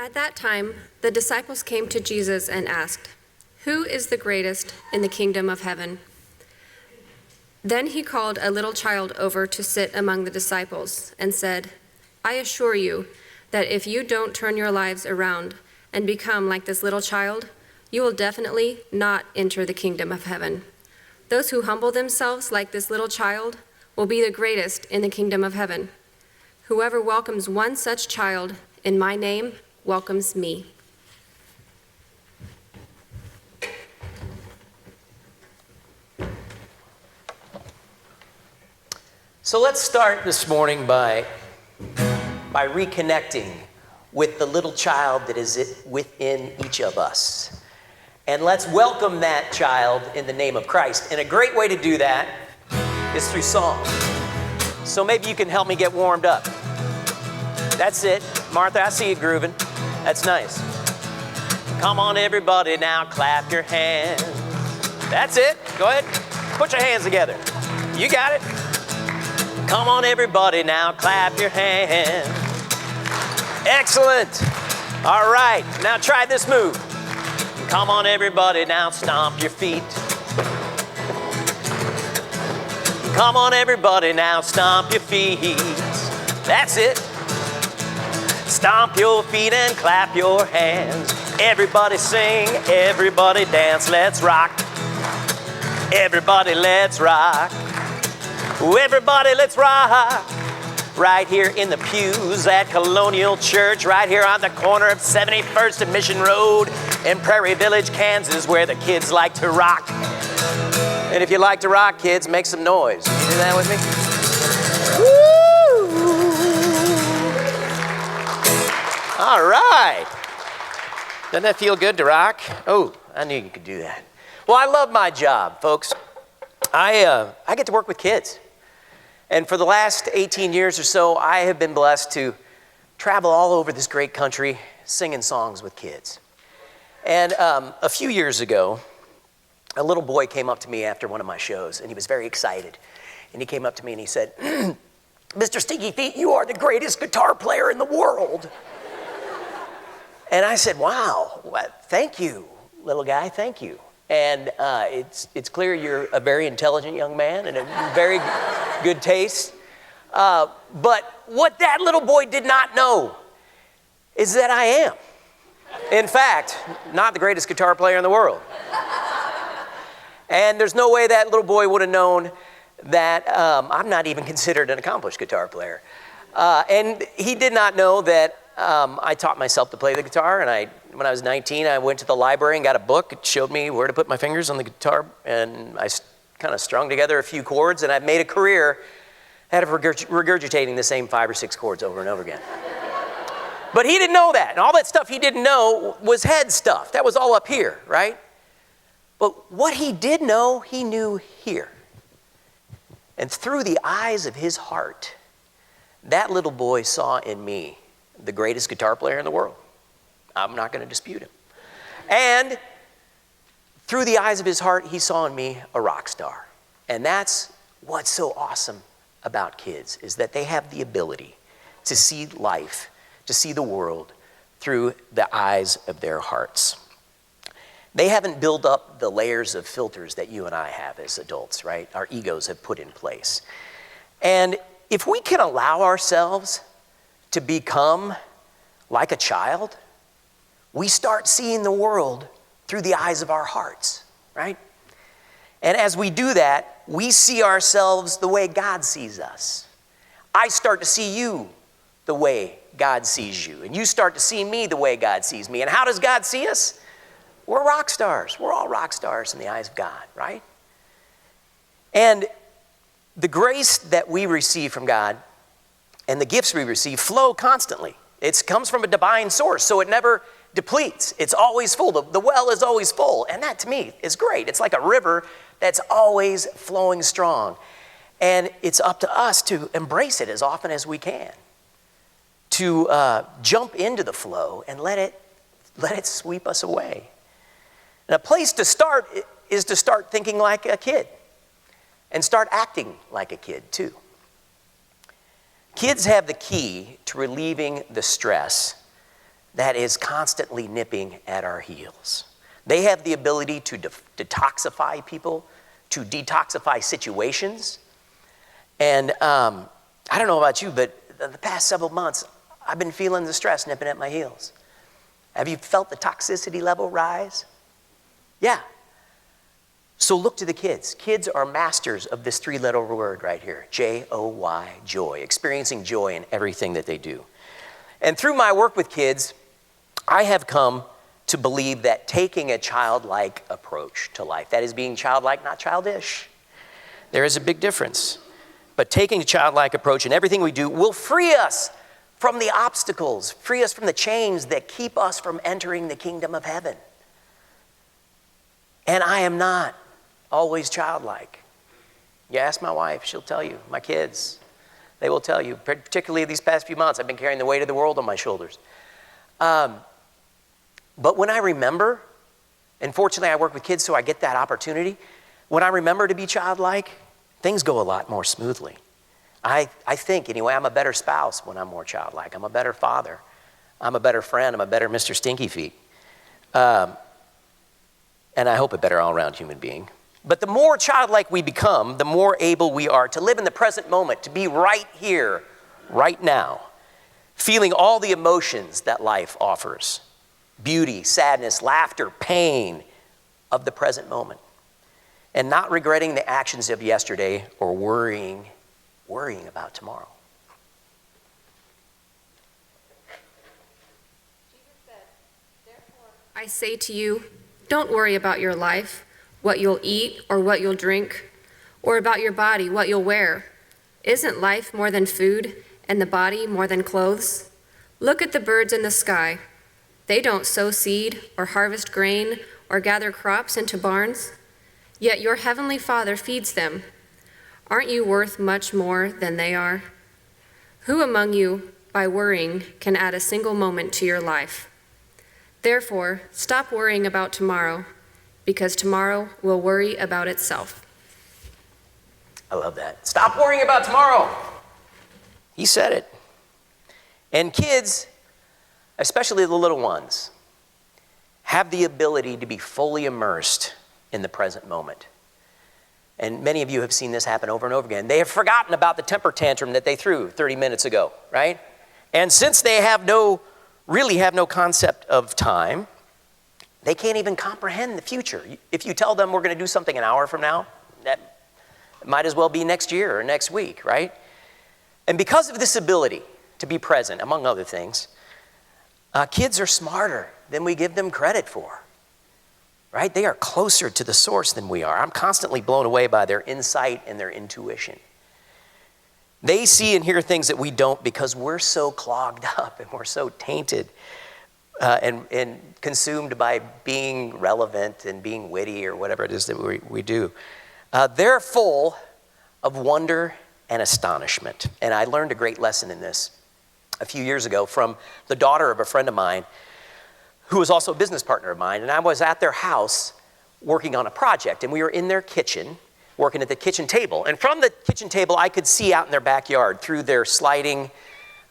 At that time, the disciples came to Jesus and asked, "Who is the greatest in the kingdom of heaven?" Then he called a little child over to sit among the disciples and said, "I assure you that if you don't turn your lives around and become like this little child, you will definitely not enter the kingdom of heaven. Those who humble themselves like this little child will be the greatest in the kingdom of heaven. Whoever welcomes one such child in my name welcomes me." So let's start this morning by reconnecting with the little child that is within each of us. And let's welcome that child in the name of Christ. And a great way to do that is through song. So maybe you can help me get warmed up. That's it. Martha, I see you grooving. That's nice. Come on, everybody, now clap your hands. That's it. Go ahead. Put your hands together. You got it. Come on, everybody, now clap your hands. Excellent. All right. Now try this move. Come on, everybody, now stomp your feet. Come on, everybody, now stomp your feet. That's it. Stomp your feet and clap your hands. Everybody sing, everybody dance, let's rock. Everybody, let's rock. Everybody, let's rock. Right here in the pews at Colonial Church, right here on the corner of 71st and Mission Road in Prairie Village, Kansas, where the kids like to rock. And if you like to rock, kids, make some noise. Can you do that with me? Woo! All right. Doesn't that feel good to rock? Oh, I knew you could do that. Well, I love my job, folks. I get to work with kids. And for the last 18 years or so, I have been blessed to travel all over this great country singing songs with kids. And a few years ago, a little boy came up to me after one of my shows, and he was very excited. And he came up to me and he said, "Mr. Stinky Feet, you are the greatest guitar player in the world." And I said, "Wow, thank you, little guy, thank you. And it's clear you're a very intelligent young man and a very good taste. But what that little boy did not know is that I am, in fact, not the greatest guitar player in the world. And there's no way that little boy would have known that I'm not even considered an accomplished guitar player. And he did not know that I taught myself to play the guitar, and when I was 19, I went to the library and got a book. It showed me where to put my fingers on the guitar, and I kind of strung together a few chords, and I've made a career out of regurgitating the same 5 or 6 chords over and over again. But he didn't know that, and all that stuff he didn't know was head stuff. That was all up here, right? But what he did know, he knew here. And through the eyes of his heart, that little boy saw in me the greatest guitar player in the world. I'm not going to dispute him. And through the eyes of his heart, he saw in me a rock star. And that's what's so awesome about kids, is that they have the ability to see life, to see the world through the eyes of their hearts. They haven't built up the layers of filters that you and I have as adults, right? Our egos have put in place. And if we can allow ourselves to become like a child, we start seeing the world through the eyes of our hearts, right? And as we do that, we see ourselves the way God sees us. I start to see you the way God sees you, and you start to see me the way God sees me. And how does God see us? We're rock stars. We're all rock stars in the eyes of God, right? And the grace that we receive from God and the gifts we receive flow constantly. It comes from a divine source, so it never depletes. It's always full. The well is always full. And that, to me, is great. It's like a river that's always flowing strong. And it's up to us to embrace it as often as we can, to jump into the flow and let it sweep us away. And a place to start is to start thinking like a kid and start acting like a kid, too. Kids have the key to relieving the stress that is constantly nipping at our heels. They have the ability to detoxify people, to detoxify situations. And I don't know about you, but the past several months, I've been feeling the stress nipping at my heels. Have you felt the toxicity level rise? Yeah. So look to the kids. Kids are masters of this three-letter word right here, J-O-Y, joy, experiencing joy in everything that they do. And through my work with kids, I have come to believe that taking a childlike approach to life, that is being childlike, not childish, there is a big difference. But taking a childlike approach in everything we do will free us from the obstacles, free us from the chains that keep us from entering the kingdom of heaven. And I am not always childlike. You ask my wife, she'll tell you. My kids, they will tell you. Particularly these past few months, I've been carrying the weight of the world on my shoulders. But when I remember, and fortunately I work with kids so I get that opportunity, when I remember to be childlike, things go a lot more smoothly. I think, anyway, I'm a better spouse when I'm more childlike. I'm a better father. I'm a better friend. I'm a better Mr. Stinky Feet. And I hope a better all-around human being. But the more childlike we become, the more able we are to live in the present moment, to be right here, right now, feeling all the emotions that life offers. Beauty, sadness, laughter, pain of the present moment. And not regretting the actions of yesterday or worrying about tomorrow. Jesus said, "Therefore, I say to you, don't worry about your life, what you'll eat or what you'll drink, or about your body, what you'll wear. Isn't life more than food, and the body more than clothes? Look at the birds in the sky. They don't sow seed or harvest grain or gather crops into barns, yet your heavenly Father feeds them. Aren't you worth much more than they are? Who among you, by worrying, can add a single moment to your life? Therefore, stop worrying about tomorrow, because tomorrow will worry about itself." I love that. Stop worrying about tomorrow. He said it. And kids, especially the little ones, have the ability to be fully immersed in the present moment. And many of you have seen this happen over and over again. They have forgotten about the temper tantrum that they threw 30 minutes ago, right? And since they really have no concept of time, they can't even comprehend the future. If you tell them we're going to do something an hour from now, that might as well be next year or next week, right? And because of this ability to be present, among other things, kids are smarter than we give them credit for. Right? They are closer to the source than we are. I'm constantly blown away by their insight and their intuition. They see and hear things that we don't because we're so clogged up and we're so tainted and consumed by being relevant and being witty or whatever it is that we do. They're full of wonder and astonishment. And I learned a great lesson in this a few years ago from the daughter of a friend of mine who was also a business partner of mine, and I was at their house working on a project, and we were in their kitchen, working at the kitchen table. And from the kitchen table, I could see out in their backyard through their sliding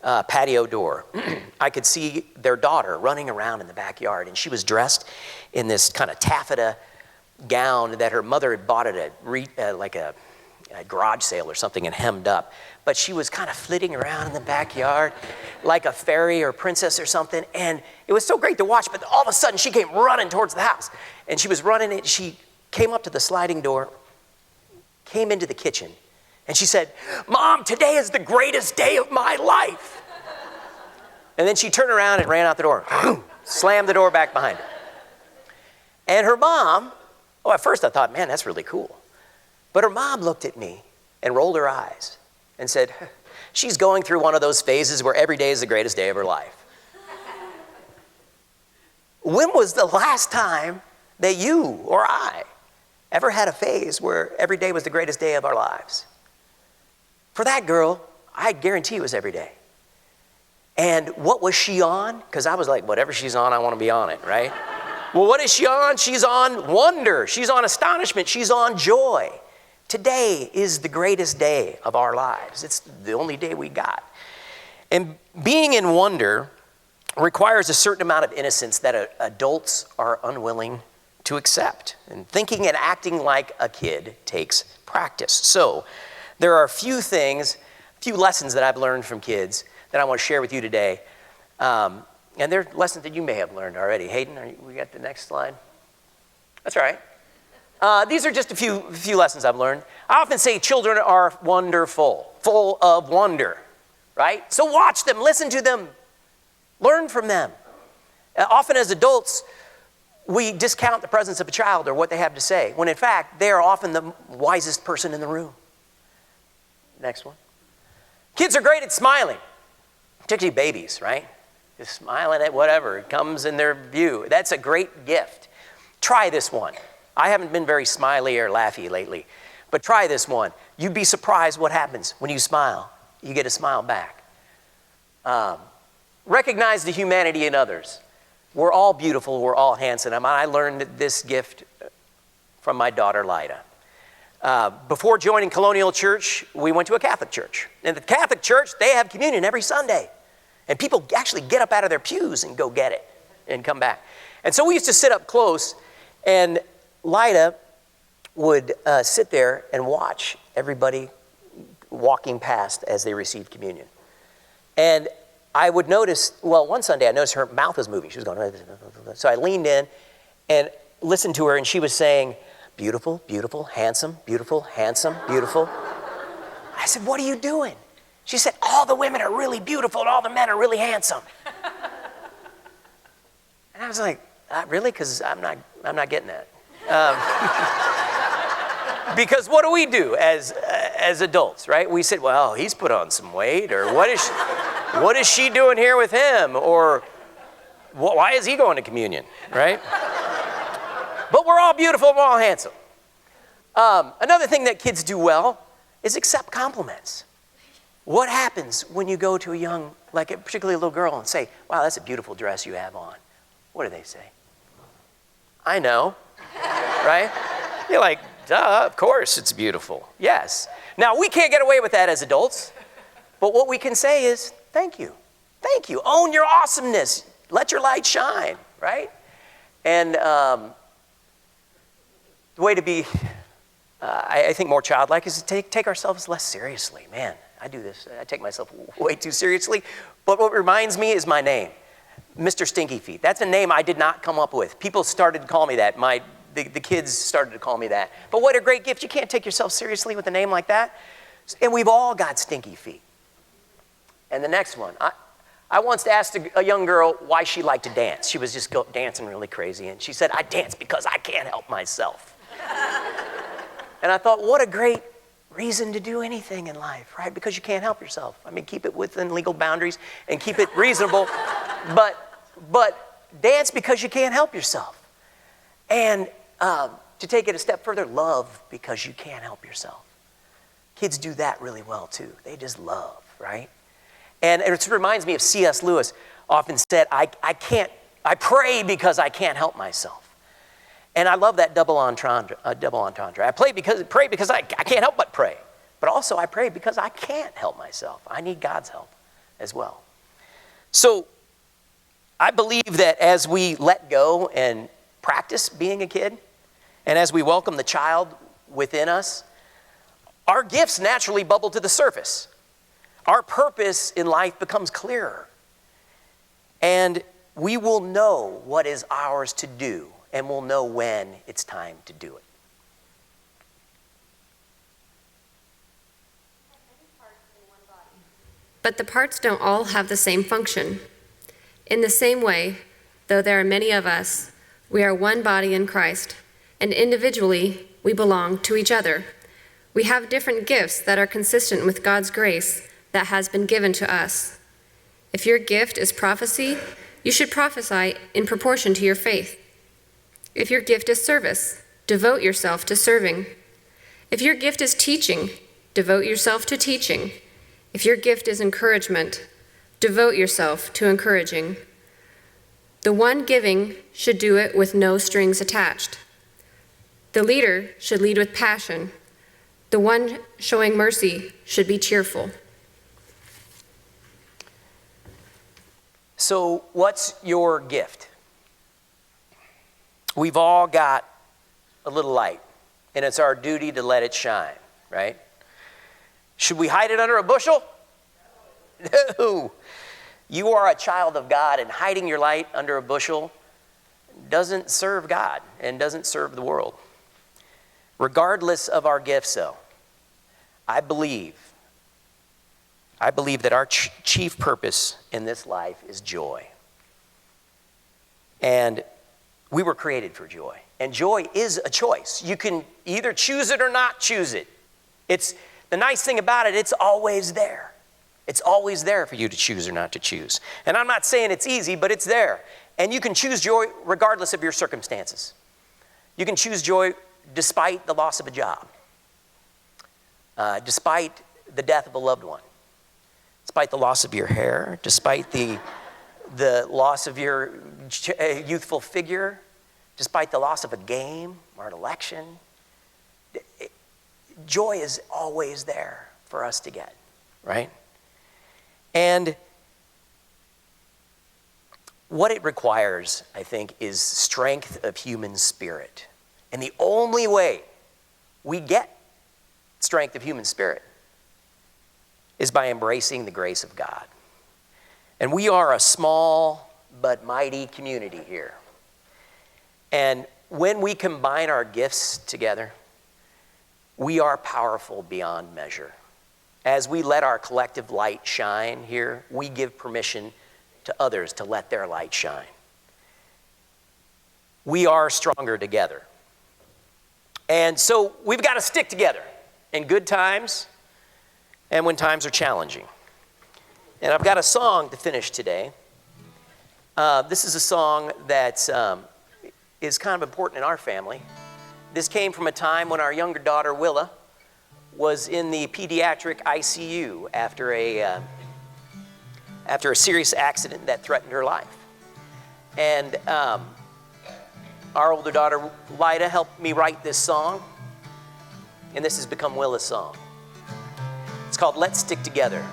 patio door. I could see their daughter running around in the backyard, and she was dressed in this kind of taffeta gown that her mother had bought at a garage sale or something and hemmed up. But she was kind of flitting around in the backyard like a fairy or princess or something. And it was so great to watch, but all of a sudden she came running towards the house. And she was running, and she came up to the sliding door, came into the kitchen, and she said, "Mom, today is the greatest day of my life." And then she turned around and ran out the door, slammed the door back behind her. And her mom, at first I thought, man, that's really cool. But her mom looked at me and rolled her eyes and said, "She's going through one of those phases where every day is the greatest day of her life." When was the last time that you or I ever had a phase where every day was the greatest day of our lives? For that girl, I guarantee it was every day. And what was she on? Because I was like, whatever she's on, I want to be on it, right? Well, what is she on? She's on wonder. She's on astonishment. She's on joy. Today is the greatest day of our lives. It's the only day we got. And being in wonder requires a certain amount of innocence that adults are unwilling to accept. And thinking and acting like a kid takes practice. So there are a few lessons that I've learned from kids that I want to share with you today. And they're lessons that you may have learned already. Hayden, we got the next slide? That's all right. These are just a few lessons I've learned. I often say children are wonderful, full of wonder, right? So watch them, listen to them, learn from them. Often as adults, we discount the presence of a child or what they have to say, when in fact, they are often the wisest person in the room. Next one. Kids are great at smiling, particularly babies, right? Just smiling at whatever comes in their view. That's a great gift. Try this one. I haven't been very smiley or laughy lately, but try this one. You'd be surprised what happens when you smile. You get a smile back. Recognize the humanity in others. We're all beautiful. We're all handsome. I learned this gift from my daughter, Lyda. Before joining Colonial Church, we went to a Catholic church. In the Catholic church, they have communion every Sunday. And people actually get up out of their pews and go get it and come back. And so we used to sit up close, and Lyda would sit there and watch everybody walking past as they received communion. And I would notice, one Sunday I noticed her mouth was moving. She was going, so I leaned in and listened to her, and she was saying, beautiful, beautiful, handsome, beautiful, handsome, beautiful. I said, what are you doing? She said, all the women are really beautiful and all the men are really handsome. And I was like, really? Because I'm not getting that. Because what do we do as adults, right? We said, well, he's put on some weight, or what is she doing here with him? Or why is he going to communion, right? But we're all beautiful, we're all handsome. Another thing that kids do well is accept compliments. What happens when you go to a young, particularly a little girl, and say, wow, that's a beautiful dress you have on? What do they say? I know, right? You're like, duh, of course it's beautiful. Yes. Now, we can't get away with that as adults, but what we can say is, thank you. Thank you. Own your awesomeness. Let your light shine, right? And the way to be, I think, more childlike is to take ourselves less seriously. Man, I do this. I take myself way too seriously. But what reminds me is my name, Mr. Stinky Feet. That's a name I did not come up with. People started to call me that. The kids started to call me that. But what a great gift. You can't take yourself seriously with a name like that. And we've all got stinky feet. And the next one. I once asked a young girl why she liked to dance. She was just dancing really crazy. And she said, I dance because I can't help myself. And I thought, what a great reason to do anything in life, right? Because you can't help yourself. I mean, keep it within legal boundaries and keep it reasonable. But dance because you can't help yourself. And to take it a step further, love because you can't help yourself. Kids do that really well too. They just love, right? And it reminds me of C.S. Lewis often said, I pray because I can't help myself. And I love that double entendre. I pray because I can't help but pray. But also I pray because I can't help myself. I need God's help as well. So I believe that as we let go and practice being a kid, and as we welcome the child within us, our gifts naturally bubble to the surface. Our purpose in life becomes clearer. And we will know what is ours to do, and we'll know when it's time to do it. But the parts don't all have the same function. In the same way, though there are many of us, we are one body in Christ, and individually we belong to each other. We have different gifts that are consistent with God's grace that has been given to us. If your gift is prophecy, you should prophesy in proportion to your faith. If your gift is service, devote yourself to serving. If your gift is teaching, devote yourself to teaching. If your gift is encouragement, devote yourself to encouraging. The one giving should do it with no strings attached. The leader should lead with passion. The one showing mercy should be cheerful. So, what's your gift? We've all got a little light, and it's our duty to let it shine, right? Should we hide it under a bushel? No. You are a child of God, and hiding your light under a bushel doesn't serve God and doesn't serve the world. Regardless of our gifts, though, I believe that our chief purpose in this life is joy. And we were created for joy. And joy is a choice. You can either choose it or not choose it. It's the nice thing about it, it's always there. It's always there for you to choose or not to choose. And I'm not saying it's easy, but it's there. And you can choose joy regardless of your circumstances. You can choose joy despite the loss of a job, despite the death of a loved one, despite the loss of your hair, despite the loss of your youthful figure, despite the loss of a game or an election. Joy is always there for us to get, right? And what it requires, I think, is strength of human spirit. And the only way we get strength of human spirit is by embracing the grace of God. And we are a small but mighty community here. And when we combine our gifts together, we are powerful beyond measure. As we let our collective light shine here, we give permission to others to let their light shine. We are stronger together. And so we've got to stick together in good times and when times are challenging. And I've got a song to finish today. This is a song that is kind of important in our family. This came from a time when our younger daughter, Willa, was in the pediatric ICU after a serious accident that threatened her life. And our older daughter, Lyda, helped me write this song, and this has become Willa's song. It's called Let's Stick Together.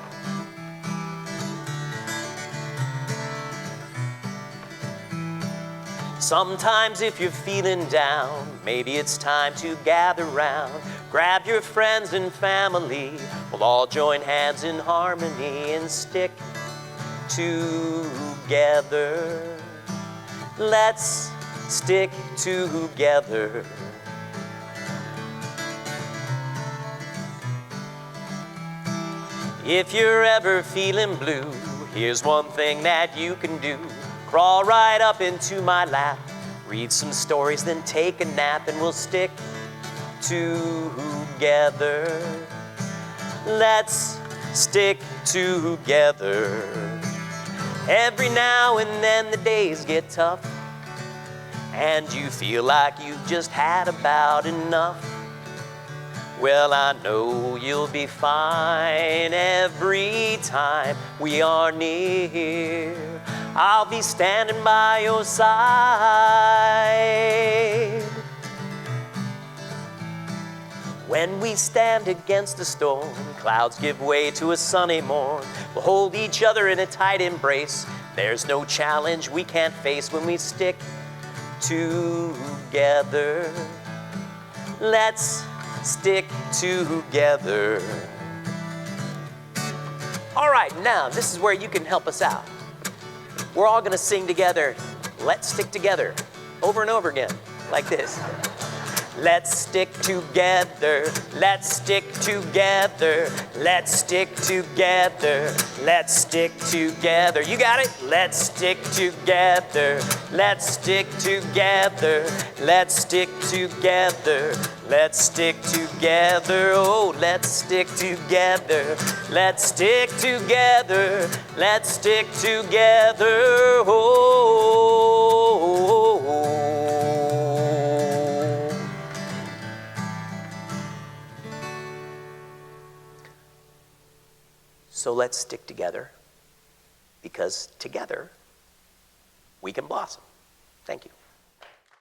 Sometimes if you're feeling down, maybe it's time to gather round. Grab your friends and family, we'll all join hands in harmony and stick together. Let's stick together. If you're ever feeling blue, here's one thing that you can do. Crawl right up into my lap, read some stories, then take a nap, and we'll stick together. Let's stick together. Every now and then the days get tough, and you feel like you've just had about enough. Well, I know you'll be fine every time we are near. I'll be standing by your side. When we stand against a storm, clouds give way to a sunny morn. We'll hold each other in a tight embrace. There's no challenge we can't face when we stick together. Let's stick together. All right, now this is where you can help us out. We're all gonna sing together, Let's Stick Together, over and over again, like this. Let's stick together, let's stick together, let's stick together, let's stick together. You got it? Let's stick together, let's stick together, let's stick together, let's stick together, oh, let's stick together, let's stick together, let's stick together, oh. So let's stick together, because together we can blossom. Thank you.